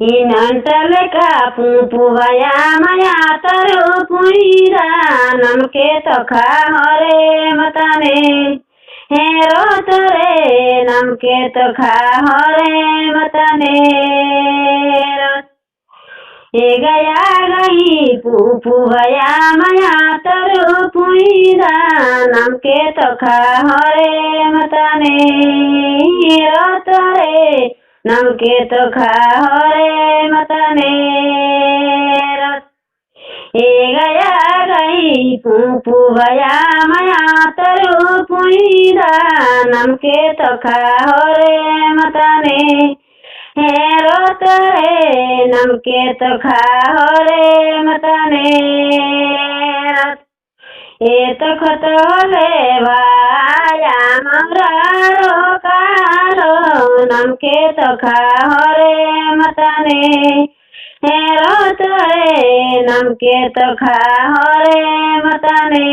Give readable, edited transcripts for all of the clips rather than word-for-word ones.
हिनंटल का पुपुवया मया तरु पुईरा नमके तो खा हरे मताने हेरो तोरे नमके तो खा हरे मताने ए गया गई पुपुवया मया तरु पुईरा नमके तो खा हरे मताने हेरो तोरे नमके तो खा हरे मताने ए गया गई पुपुवया मया तरु पुईरा नमके तो खा हरे मताने हेरो तोरे नमके तो खा हरे मताने ए तो खतोले भाया ममरारो कारो नमके तो खा हरे मताने हेरो तोरे नमके तो खा हरे मताने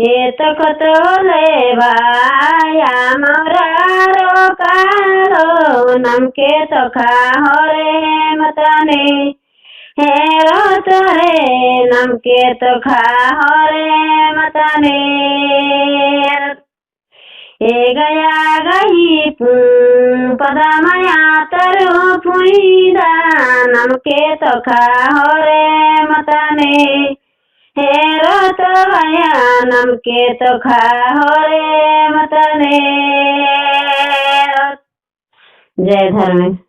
ए तो खतोले भाया ममरारो कारो नमके तो खा हरे मताने हेरो तोरे नमके तो खा हरे मताने ए गया गई पदमया तरु पुईरा नमके तो खा हरे मताने हेरो तोया नमके तो खा हरे मताने। जय धर्म।